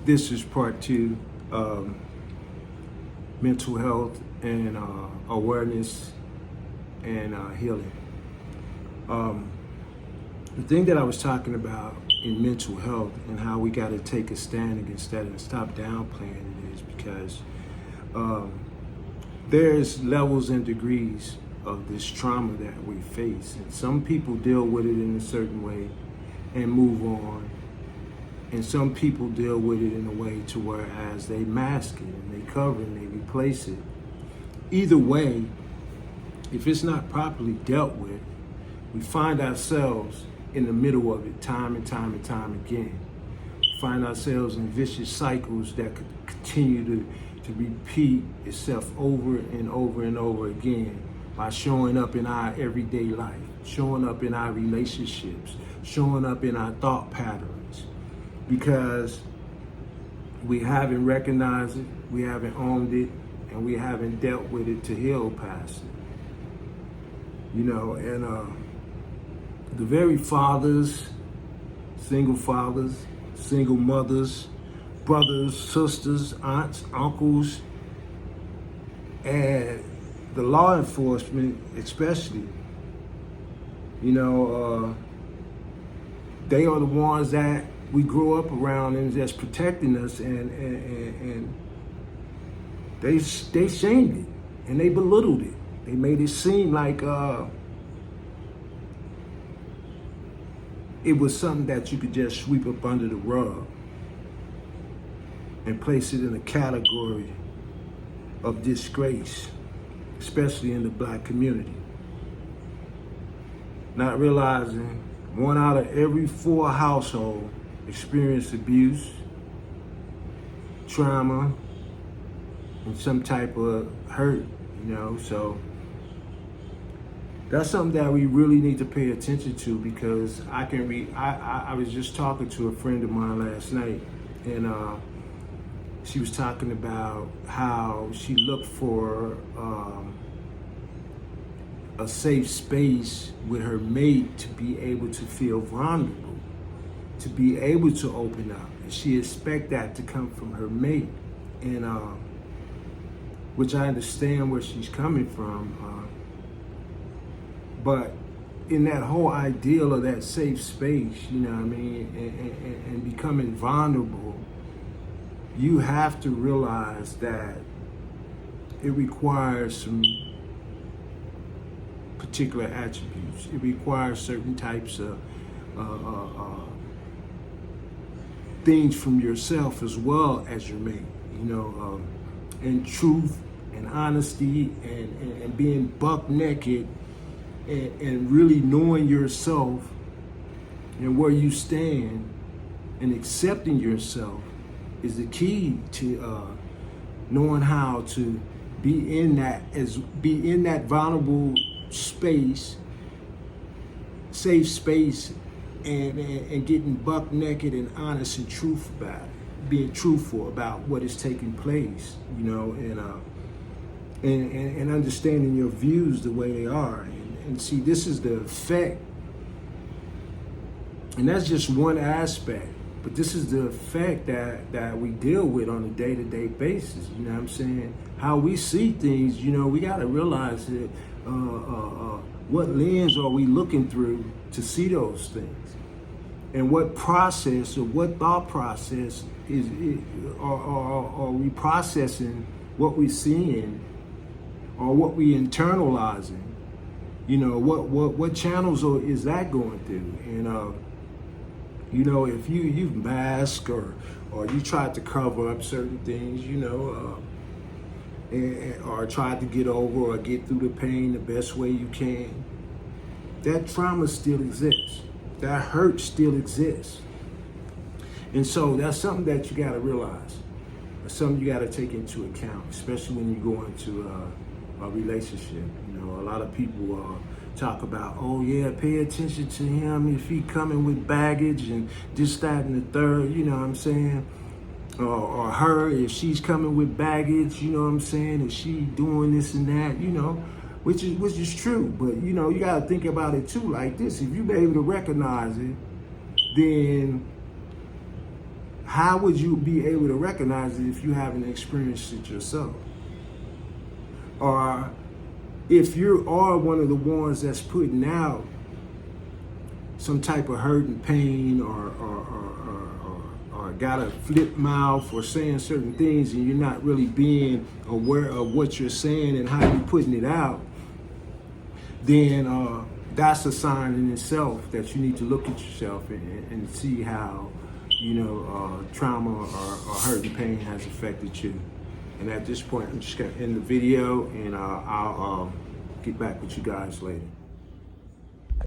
This is part two, mental health and awareness and healing. The thing that I was talking about in mental health and how we got to take a stand against that and stop downplaying it is because there's levels and degrees of this trauma that we face. And some people deal with it in a certain way and move on. And some people deal with it in a way to whereas they mask it and they cover it and they replace it. Either way, if it's not properly dealt with, we find ourselves in the middle of it time and time and time again. We find ourselves in vicious cycles that could continue to repeat itself over and over and over again by showing up in our everyday life, showing up in our relationships, showing up in our thought patterns, because we haven't recognized it, we haven't owned it, and we haven't dealt with it to heal past it. And the very fathers, single mothers, brothers, sisters, aunts, uncles, and the law enforcement especially, they are the ones that we grew up around and that's protecting us, and they shamed it and they belittled it. They made it seem like it was something that you could just sweep up under the rug and place it in a category of disgrace, especially in the Black community. Not realizing 1 out of every 4 households experience abuse, trauma, and some type of hurt, so that's something that we really need to pay attention to, because I was just talking to a friend of mine last night, and she was talking about how she looked for a safe space with her mate to be able to feel vulnerable, to be able to open up. And she expect that to come from her mate, and which I understand where she's coming from. But in that whole ideal of that safe space, and becoming vulnerable, you have to realize that it requires some particular attributes. It requires certain types of things from yourself as well as your mate, and truth and honesty and being buck naked and really knowing yourself and where you stand and accepting yourself is the key to knowing how to be in that vulnerable space, safe space, and getting buck naked and honest and truth about it, being truthful about what is taking place, and understanding your views the way they are. And see, this is the effect, and that's just one aspect, but this is the effect that we deal with on a day-to-day basis. You know what I'm saying? How we see things, we got to realize that what lens are we looking through to see those things, and what process or what thought process are we processing what we're seeing or what we internalizing. What channels is that going through? And if you mask or you try to cover up certain things, or try to get over or get through the pain the best way you can, that trauma still exists. That hurt still exists. And so that's something that you got to realize. That's something you got to take into account, especially when you go into a relationship. A lot of people talk about, oh yeah, pay attention to him if he coming with baggage and this, that, and the third, you know what I'm saying? Or her, if she's coming with baggage, you know what I'm saying? If she doing this and that, which is true. But you gotta think about it too like this. If you're able to recognize it, then how would you be able to recognize it if you haven't experienced it yourself? Or if you are one of the ones that's putting out some type of hurt and pain, or got a flip mouth, or saying certain things, and you're not really being aware of what you're saying and how you're putting it out, then that's a sign in itself that you need to look at yourself and see how, trauma or hurt and pain has affected you. And at this point, I'm just gonna end the video, and I'll get back with you guys later.